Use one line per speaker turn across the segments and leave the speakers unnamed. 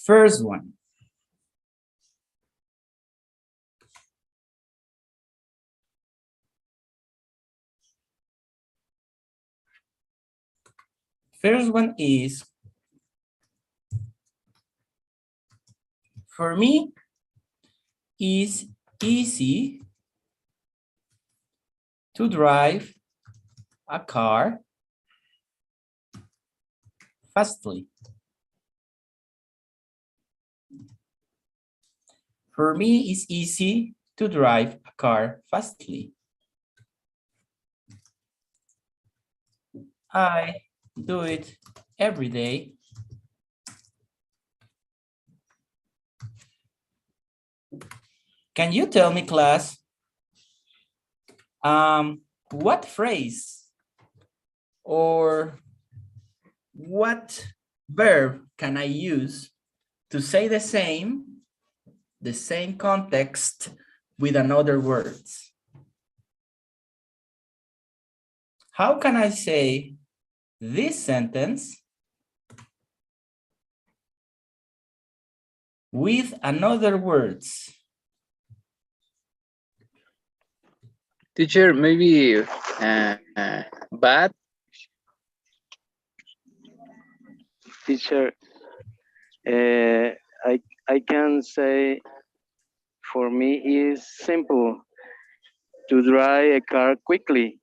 First one. First one is, for me, it's easy to drive a car fastly. For me, it's easy to drive a car fastly. I do it every day. Can you tell me, class, what phrase or what verb can I use to say the same context with another words? How can I say this sentence with another words?
Teacher, maybe bad.
Teacher, I can say for me is simple to drive a car quickly.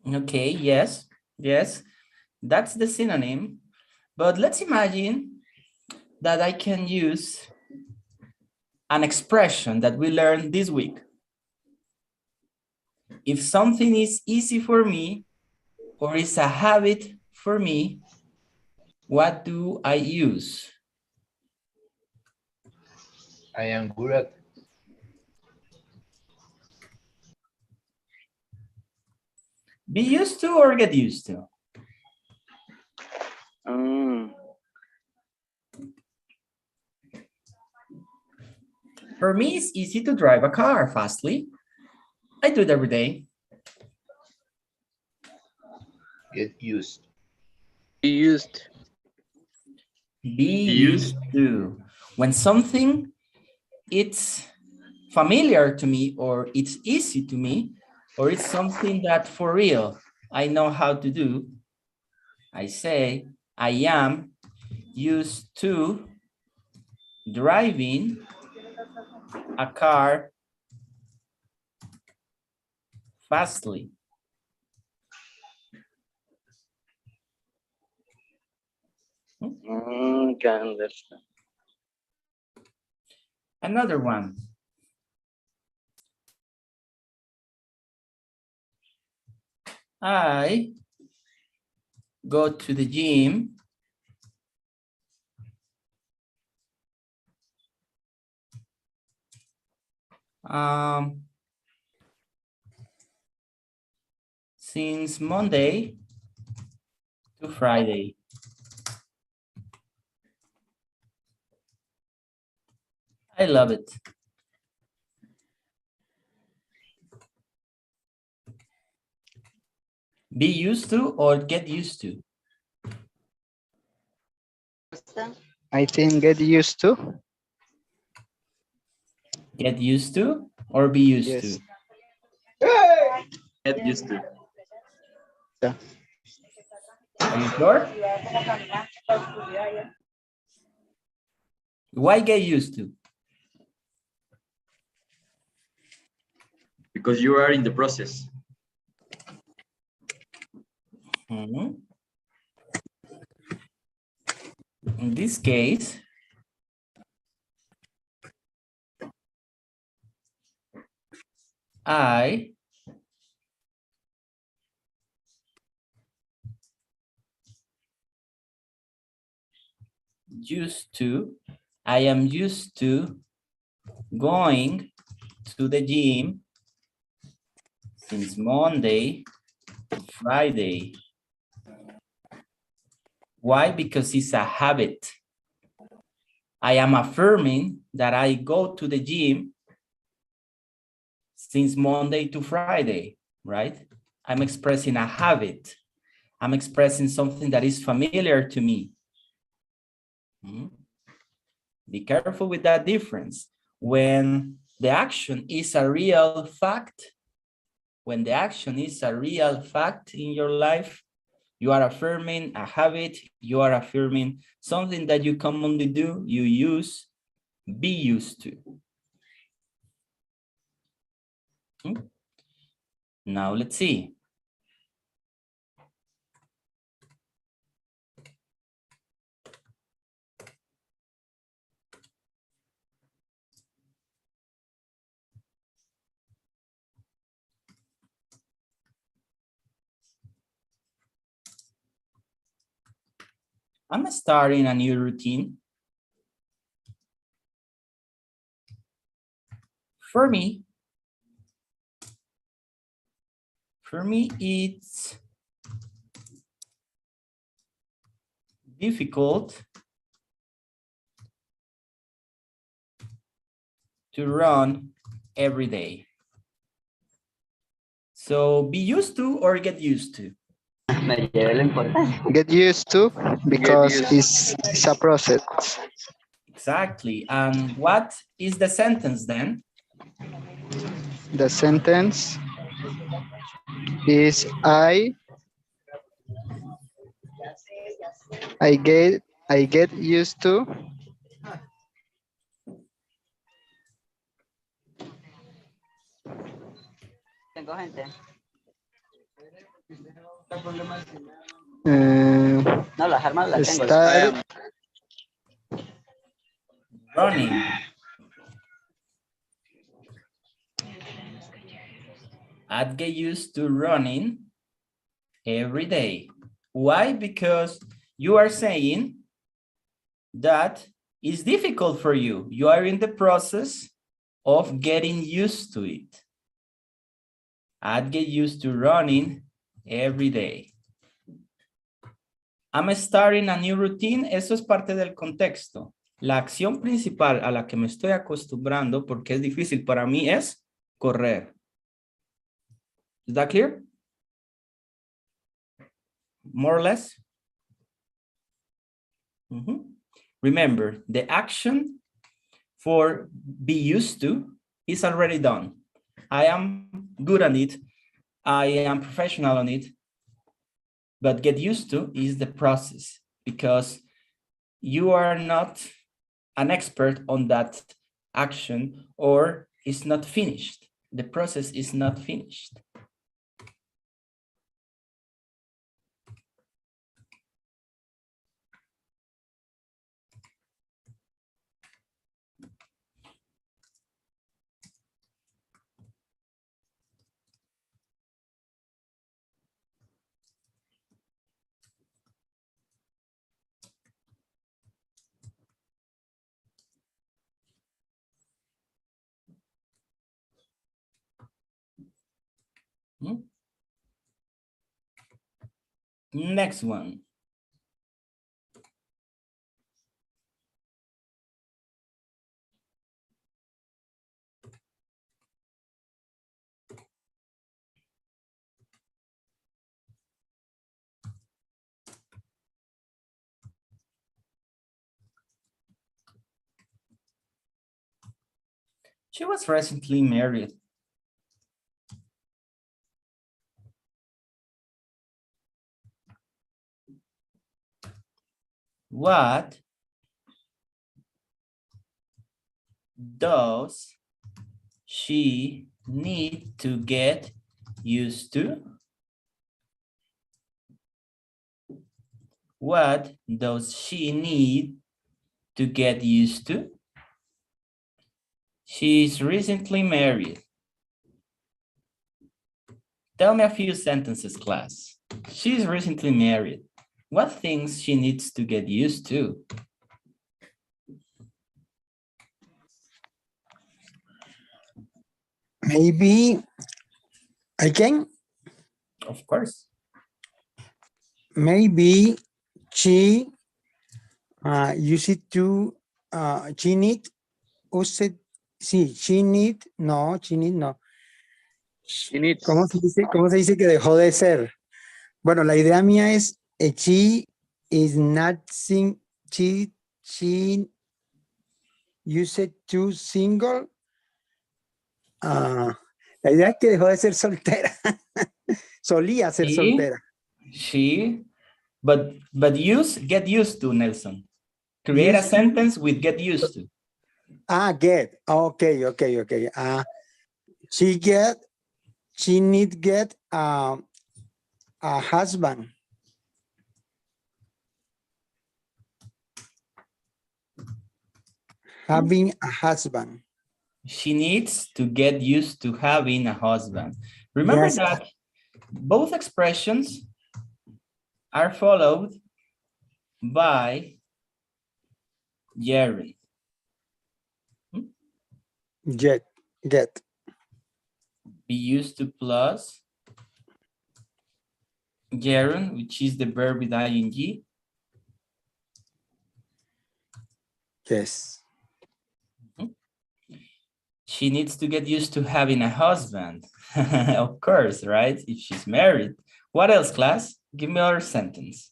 Okay, yes, that's the synonym. But let's imagine that I can use an expression that we learned this week. If something is easy for me or is a habit for me, what do I use?
I am good at.
Be used to or get used to? For me, it's easy to drive a car fastly. I do it every day.
Get used.
Be used.
Be used to. When something it's familiar to me or it's easy to me or it's something that for real I know how to do, I say I am used to driving a car fastly.
Can understand.
Another one. I go to the gym since Monday to Friday. I love it. Be used to or get used to?
I think get used to.
Get used to or be used
Yes.
to?
Get used to.
Yeah.
Are you sure? Why get used to?
Because you are in the process.
In this case, I am used to going to the gym since Monday to Friday. Why? Because it's a habit. I am affirming that I go to the gym since Monday to Friday, right? I'm expressing a habit. I'm expressing something that is familiar to me. Mhm. Be careful with that difference. When the action is a real fact, when the action is a real fact in your life, you are affirming a habit, you are affirming something that you commonly do, you use, be used to. Now let's see. I'm starting a new routine. For me, it's difficult to run every day. So be used to or get used to.
Get used to because
used.
it's a process.
Exactly. And what is the sentence then?
The sentence is I get used to
Pues I
estar
am
Running. I'd get used to running every day. Why? Because you are saying that it's difficult for you. You are in the process of getting used to it. I'd get used to running every day. I'm starting a new routine. Eso es parte del contexto. La acción principal a la que me estoy acostumbrando, porque es difícil para mí, es correr. Is that clear? More or less? Remember, the action for be used to is already done. I am good at it. I am professional on it. But get used to is the process, because you are not an expert on that action, or it's not finished. The process is not finished. Next one. She was recently married. What does she need to get used to? What does she need to get used to? She's recently married. Tell me a few sentences, class. She's recently married. What things she needs to get used to?
Maybe I can.
Of course.
Maybe she use it to she need use sí, she need no.
she needs.
¿Cómo se dice que dejó de ser? Bueno, la idea mía es she is not she she used to single. La idea es que dejó de ser soltera. Solía ser soltera.
But get used to, Nelson. Create a sentence with get used to.
Get. Okay. She need get a husband. Having a husband.
She needs to get used to having a husband. Remember that both expressions are followed by gerund.
Get.
Be used to plus gerund, which is the verb with ing.
Yes.
She needs to get used to having a husband. Of course, right? If she's married. What else, class? Give me another sentence.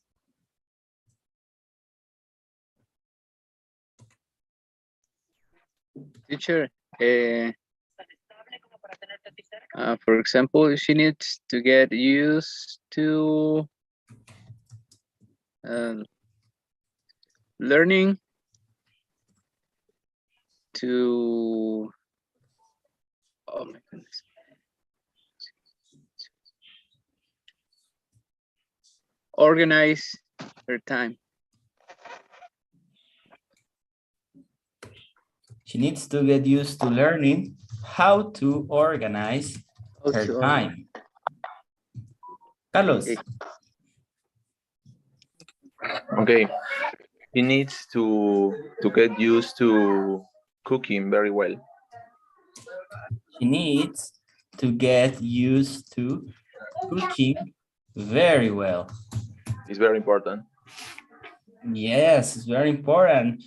Teacher, for example, she needs to get used to learning to, oh my goodness. Organize her time.
She needs to get used to learning how to organize her time. Carlos.
Okay. He needs to get used to cooking very well.
She needs to get used to cooking very well.
It's very important.
Yes, it's very important,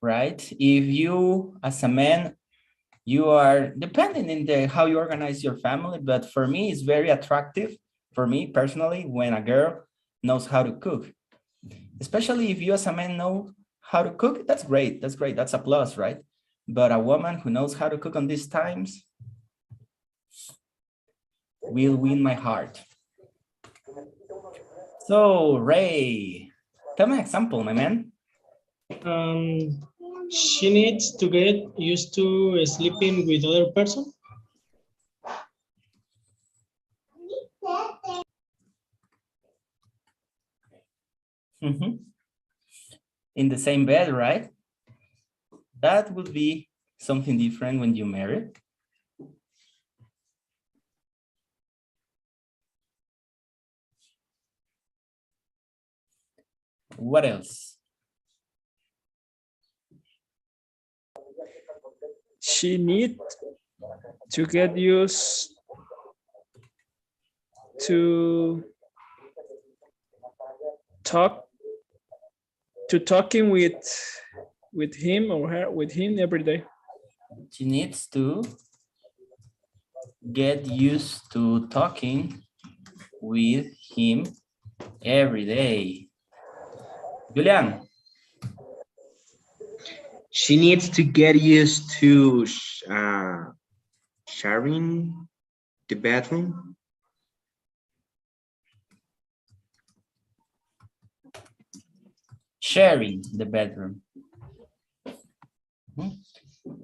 right? If you, as a man, you are depending on how you organize your family, but for me, it's very attractive, for me personally, when a girl knows how to cook. Especially if you as a man know how to cook, that's great, that's a plus, right? But a woman who knows how to cook on these times will win my heart. So, Ray, tell me an example, my man.
She needs to get used to sleeping with other person.
In the same bed, right? That would be something different when you marry. What else?
She needs to get used to talking with him or her, with him every day.
She needs to get used to talking with him every day. Julian.
She needs to get used to sharing the bathroom.
Sharing the bedroom.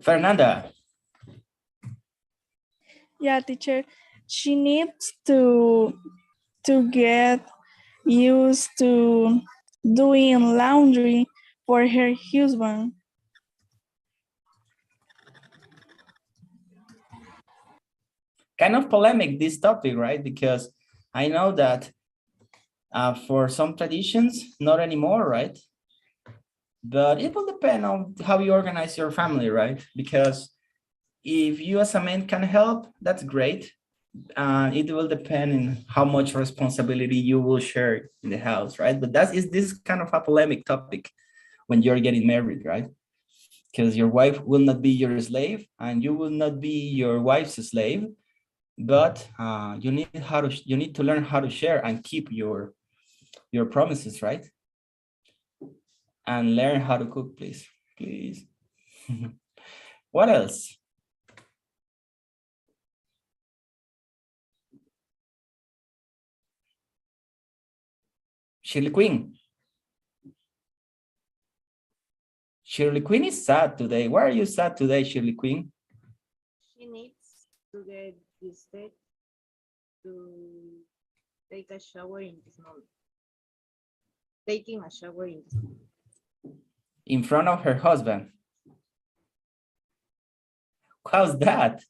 Fernanda.
Yeah, teacher. She needs to get used to doing laundry for her husband.
Kind of polemic, this topic, right? Because I know that for some traditions, not anymore, right? But it will depend on how you organize your family, right? Because if you as a man can help, that's great. It will depend on how much responsibility you will share in the house, right? But this is kind of a polemic topic when you're getting married, right? Because your wife will not be your slave and you will not be your wife's slave, but you need to learn how to share and keep your promises, right? and learn how to cook, please. Please. What else? Shirley Queen. Shirley Queen is sad today. Why are you sad today, Shirley Queen?
She needs to get used to take a shower in this moment. Taking a shower in this moment.
In front of her husband. How's that?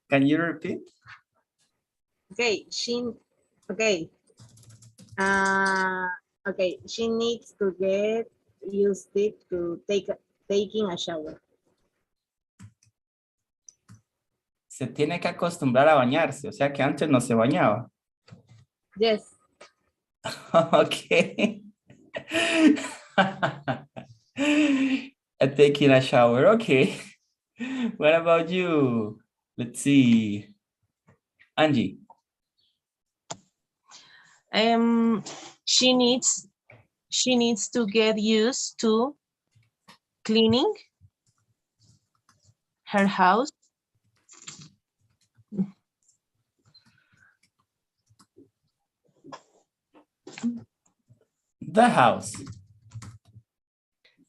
Can you repeat?
Okay, okay. Okay, she needs to get used to taking a shower.
Se tiene que acostumbrar a bañarse, o sea que antes no se bañaba.
Yes.
Okay. Taking a shower, okay. What about you? Let's see. Angie.
She needs to get used to cleaning her house.
The house.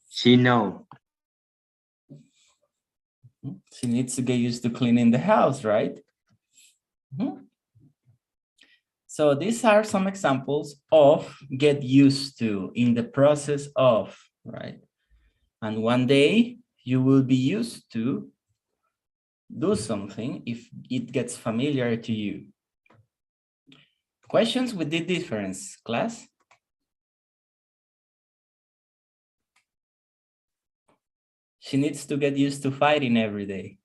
She know.
She needs to get used to cleaning the house, right? Mm-hmm. So these are some examples of get used to in the process of, right? And one day you will be used to do something if it gets familiar to you. Questions with the difference, class? She needs to get used to fighting every day.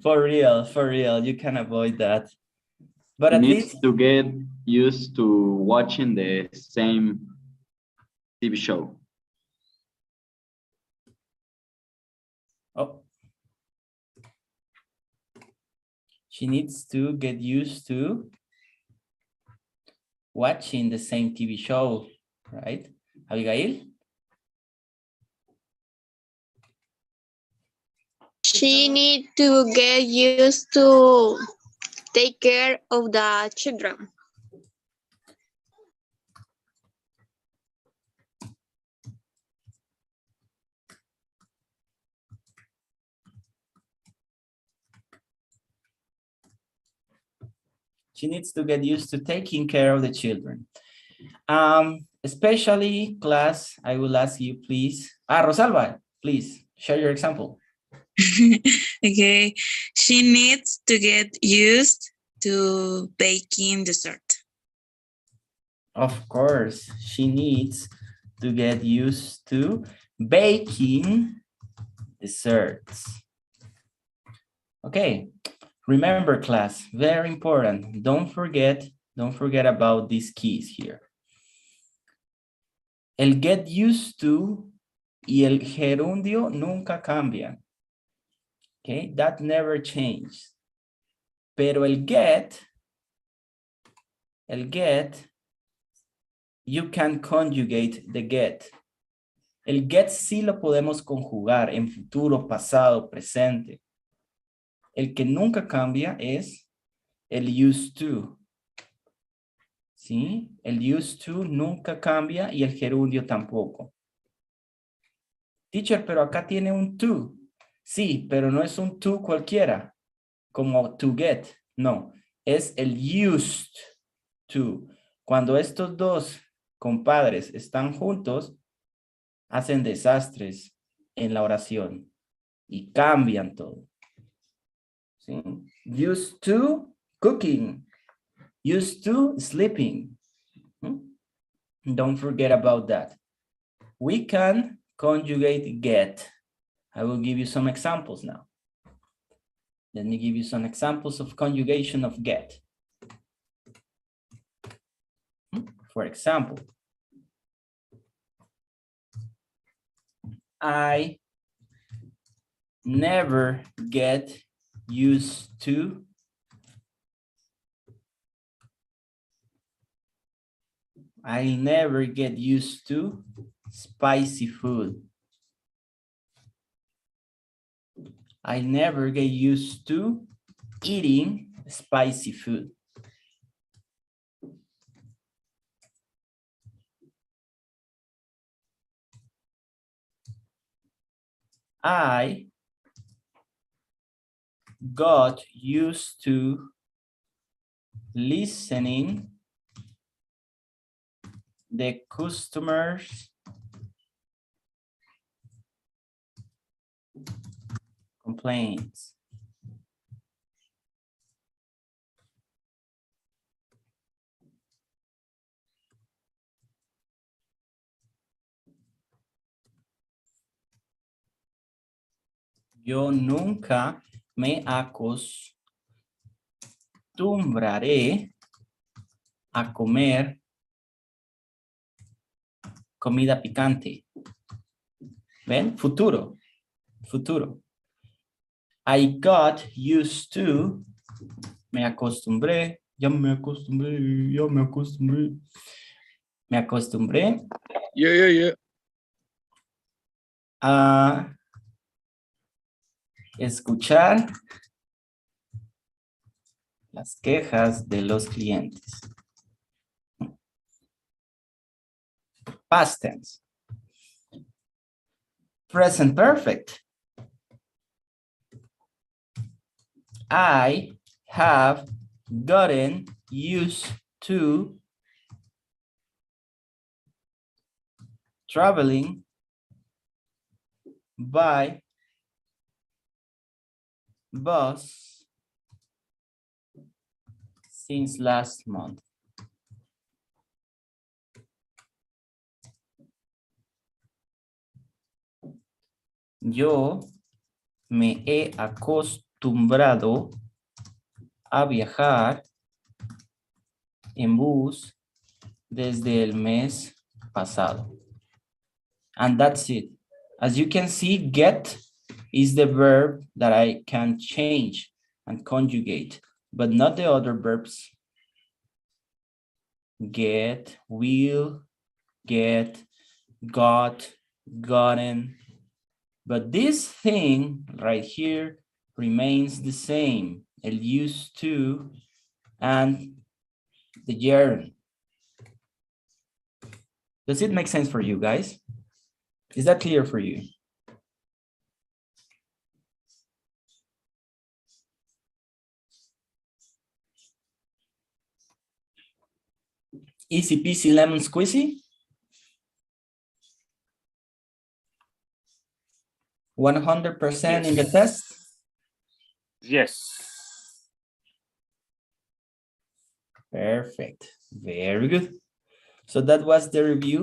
For real, you can avoid that. But at least
to get used to watching the same TV show.
oh. She needs to get used to watching the same TV show, right? Abigail?
She needs to get used to take care of the children.
She needs to get used to taking care of the children. Especially class, I will ask you, please. Rosalba, please share your example.
Okay, she needs to get used to baking dessert.
Of course, she needs to get used to baking desserts. Okay, remember class, very important. Don't forget about these keys here. El get used to y el gerundio nunca cambian. Okay, that never changes. Pero el get, you can conjugate the get. El get sí lo podemos conjugar en futuro, pasado, presente. El que nunca cambia es el used to. ¿Sí? El used to nunca cambia y el gerundio tampoco. Teacher, pero acá tiene un to. Sí, pero no es un to cualquiera, como to get. No, es el used to. Cuando estos dos compadres están juntos, hacen desastres en la oración y cambian todo. ¿Sí? Used to cooking. Used to sleeping. Don't forget about that. We can conjugate get. I will give you some examples now. Let me give you some examples of conjugation of get. For example, I never get used to I never get used to spicy food. I never get used to eating spicy food. I got used to listening the customers' complaints. Yo nunca me acostumbraré a comer comida picante. ¿Ven? Futuro. Futuro. I got used to. Me acostumbré. Ya me acostumbré. Ya me acostumbré. Me acostumbré.
Yeah.
A escuchar las quejas de los clientes. Past tense. Present perfect. I have gotten used to traveling by bus since last month. Yo me he acostumbrado a viajar en bus desde el mes pasado. And that's it. As you can see, get is the verb that I can change and conjugate, but not the other verbs. Get, will, get, got, gotten. But this thing right here remains the same. El used to and the gerund. Does it make sense for you guys? Is that clear for you? Easy peasy lemon squeezy? 100% in the test?
Yes.
Perfect. Very good. So that was the review